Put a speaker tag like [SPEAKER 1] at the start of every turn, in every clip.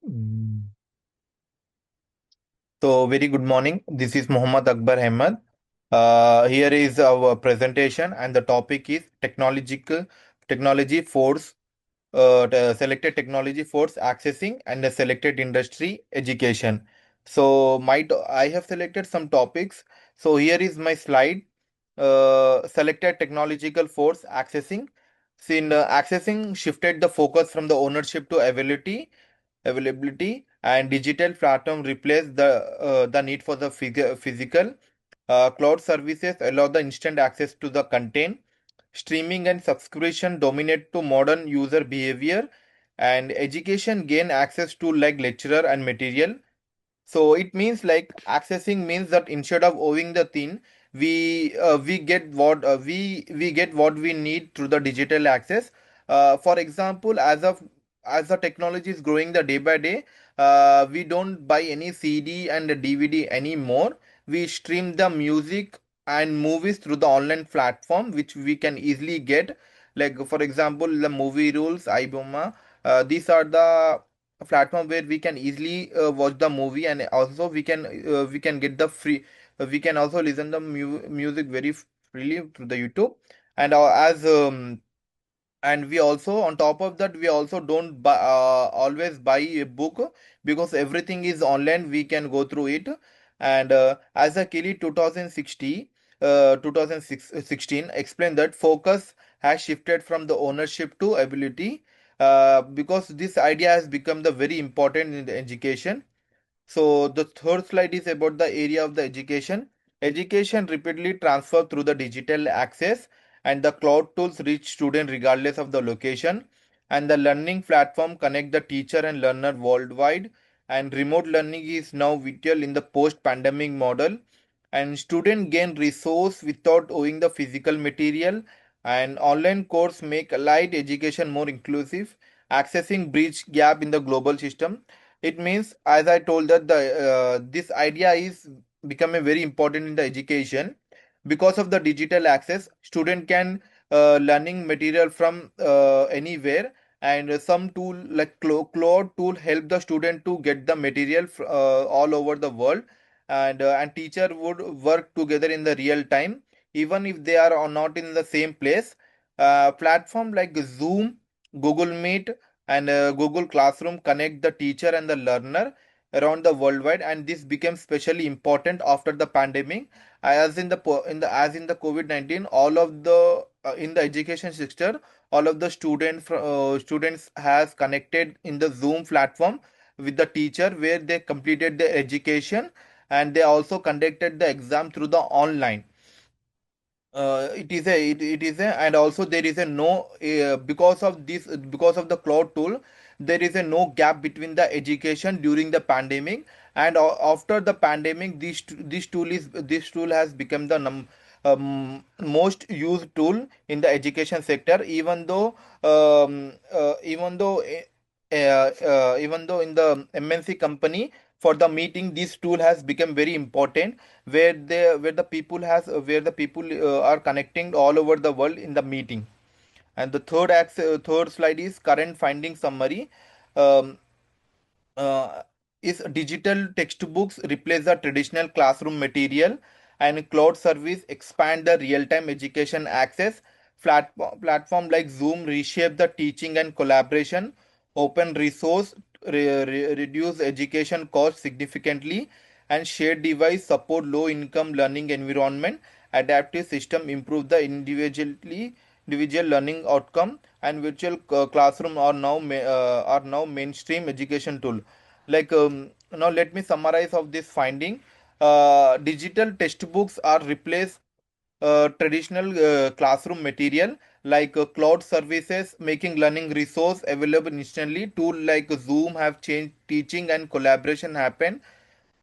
[SPEAKER 1] Mm. So, very good morning. This is Muhammad Akbar Ahmed. Here is our presentation, and the topic is technology force, selected technology force accessing and the selected industry education. So, I have selected some topics. So, here is my slide. Selected technological force accessing. Since accessing shifted the focus from the ownership to availability, and digital platform replace the need for the physical. Cloud services allow the instant access to the content. Streaming and subscription dominate to modern user behavior, and education gain access to like lecturer and material. So it means like accessing means that instead of owing the thing, we get what we need through the digital access. For example, as the technology is growing the day by day, we don't buy any CD and DVD anymore. We stream the music and movies through the online platform, which we can easily get. Like for example, the movie rules, iBoma. These are the platform where we can easily watch the movie, and also we can get the free we can also listen the music very freely through the YouTube. And as and we also on top of that we also don't always buy a book, because everything is online, we can go through it. And as a Kelly 2016 explained that focus has shifted from the ownership to ability, because this idea has become the very important in the education. So the third slide is about the area of the education. Education repeatedly transfer through the digital access, and the cloud tools reach student regardless of the location, and the learning platform connect the teacher and learner worldwide, and remote learning is now vital in the post pandemic model, and student gain resource without owing the physical material, and online course make allied education more inclusive, accessing bridge gap in the global system. It means, as I told, that the this idea is becoming very important in the education. Because of the digital access, student can learning material from anywhere, and some tool like cloud tool help the student to get the material all over the world, and teacher would work together in the real time, even if they are not in the same place. Platform like Zoom, Google Meet, and Google Classroom connect the teacher and the learner around the worldwide, and this became especially important after the pandemic, as in the in the COVID-19. All of the in the education sector, all of the students has connected in the Zoom platform with the teacher, where they completed the education, and they also conducted the exam through the online. It is a, and also there is a no because of the cloud tool, there is a no gap between the education during the pandemic and after the pandemic. This tool has become the most used tool in the education sector, even though in the MNC company, for the meeting this tool has become very important, where the people are connecting all over the world in the meeting. And the third slide is current finding summary. um, uh, is digital textbooks replace the traditional classroom material, and cloud service expand the real-time education access. Platform like Zoom reshape the teaching and collaboration. Open resource reduce education costs significantly, and shared device support low income learning environment. Adaptive system improve the individual learning outcome, and virtual classroom are now mainstream education tool. Now let me summarize of this finding. Digital textbooks are replace traditional classroom material, like cloud services making learning resource available instantly. Tool like Zoom have changed teaching and collaboration happen.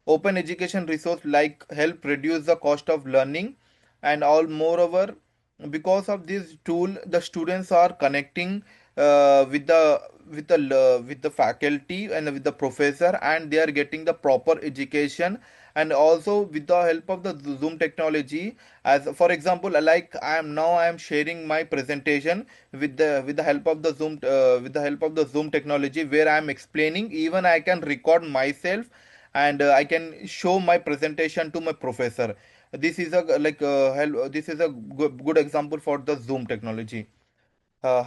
[SPEAKER 1] Open education resource like help reduce the cost of learning, and all moreover, because of this tool the students are connecting with the faculty and with the professor, and they are getting the proper education, And also with the help of the Zoom technology, as for example, like I am sharing my presentation with the help of the Zoom technology, where I am explaining. Even I can record myself, and I can show my presentation to my professor. This is a this is a good example for the Zoom technology.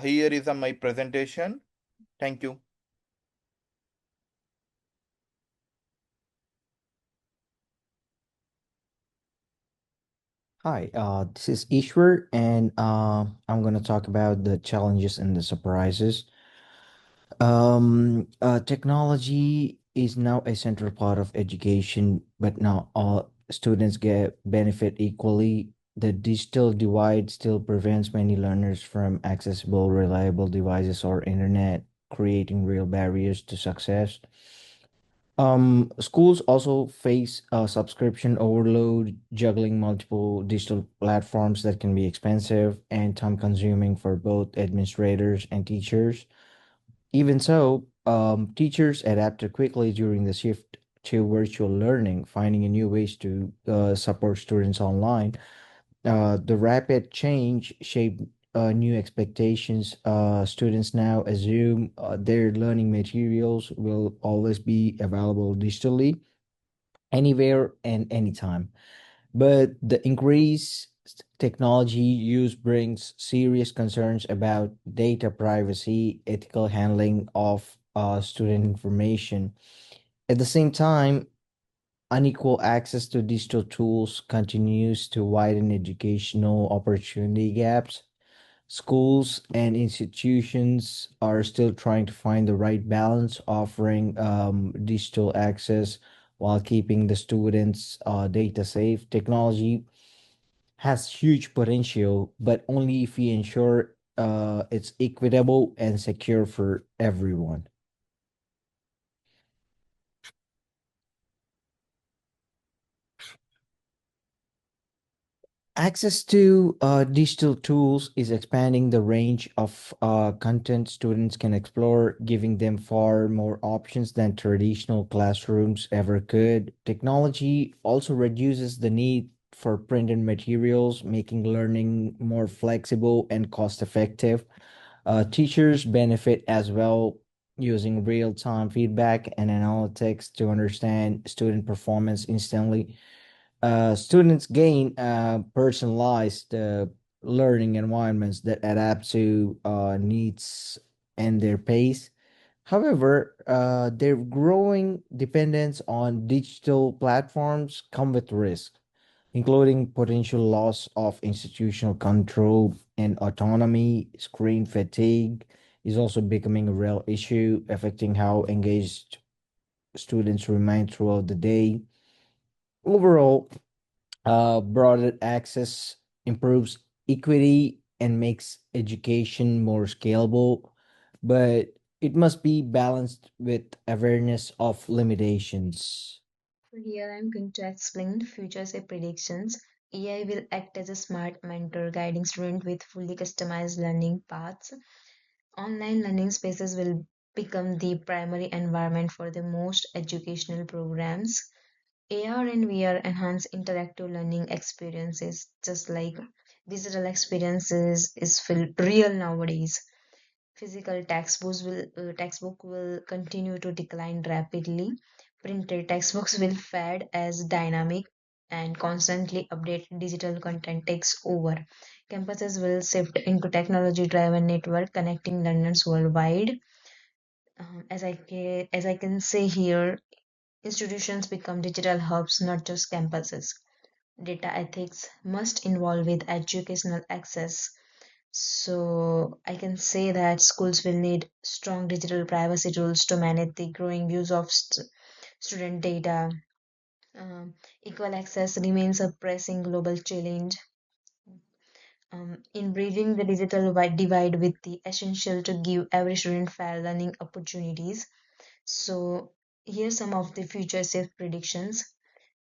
[SPEAKER 1] Here is my presentation. Thank you.
[SPEAKER 2] Hi, this is Ishwar, and I'm going to talk about the challenges and the surprises. Technology is now a central part of education, but not all students get benefit equally. The digital divide still prevents many learners from accessible, reliable devices or internet, creating real barriers to success. Schools also face subscription overload, juggling multiple digital platforms that can be expensive and time consuming for both administrators and teachers. Even so, teachers adapted quickly during the shift to virtual learning, finding a new ways to support students online. The rapid change shaped new expectations. Students now assume their learning materials will always be available digitally, anywhere and anytime. But the increased technology use brings serious concerns about data privacy, ethical handling of student information. At the same time, unequal access to digital tools continues to widen educational opportunity gaps. Schools and institutions are still trying to find the right balance, offering digital access while keeping the students' data safe. Technology has huge potential, but only if we ensure it's equitable and secure for everyone. Access to digital tools is expanding the range of content students can explore, giving them far more options than traditional classrooms ever could. Technology also reduces the need for printed materials, making learning more flexible and cost effective. Teachers benefit as well, using real time feedback and analytics to understand student performance instantly. Students gain personalized learning environments that adapt to needs and their pace. However, their growing dependence on digital platforms come with risk, including potential loss of institutional control and autonomy. Screen fatigue is also becoming a real issue, affecting how engaged students remain throughout the day. Overall, broader access improves equity and makes education more scalable, but it must be balanced with awareness of limitations.
[SPEAKER 3] Here I'm going to explain future safe predictions. AI will act as a smart mentor guiding students with fully customized learning paths. Online learning spaces will become the primary environment for the most educational programs. AR and VR enhance interactive learning experiences, just like digital experiences is feel real nowadays. Physical textbook will continue to decline rapidly. Printed textbooks will fade as dynamic and constantly update digital content takes over. Campuses will shift into technology-driven network connecting learners worldwide. As I can say here, institutions become digital hubs, not just campuses. Data ethics must involve with educational access, so I can say that schools will need strong digital privacy rules to manage the growing use of student data. Equal access remains a pressing global challenge. In bridging the digital divide with the essential to give every student fair learning opportunities. So here's some of the future safe predictions.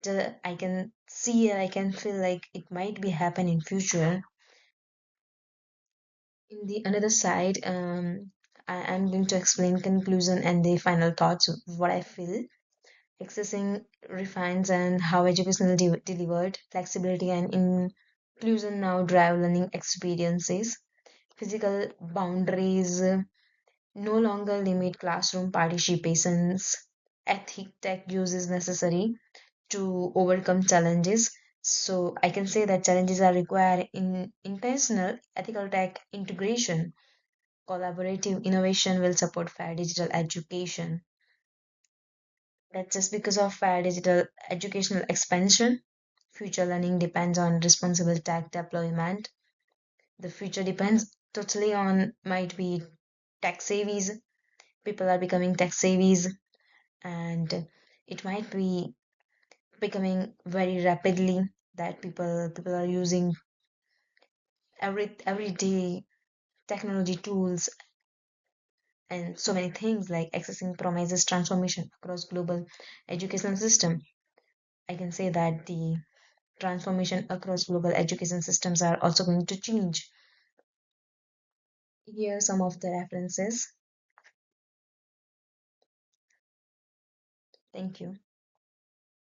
[SPEAKER 3] I can see, I can feel like it might be happen in future. In the another side, I'm going to explain conclusion and the final thoughts of what I feel. Accessing refines and how education is delivered, flexibility and inclusion now drive learning experiences. Physical boundaries no longer limit classroom participations. Ethic tech use is necessary to overcome challenges. So I can say that challenges are required in intentional ethical tech integration. Collaborative innovation will support fair digital education. That's just because of fair digital educational expansion. Future learning depends on responsible tech deployment. The future depends totally on might be tech savvies. People are becoming tech savvies, and it might be becoming very rapidly that people are using everyday technology tools and so many things like accessing promises transformation across global educational system. I can say that the transformation across global education systems are also going to change. Here are some of the references. Thank you.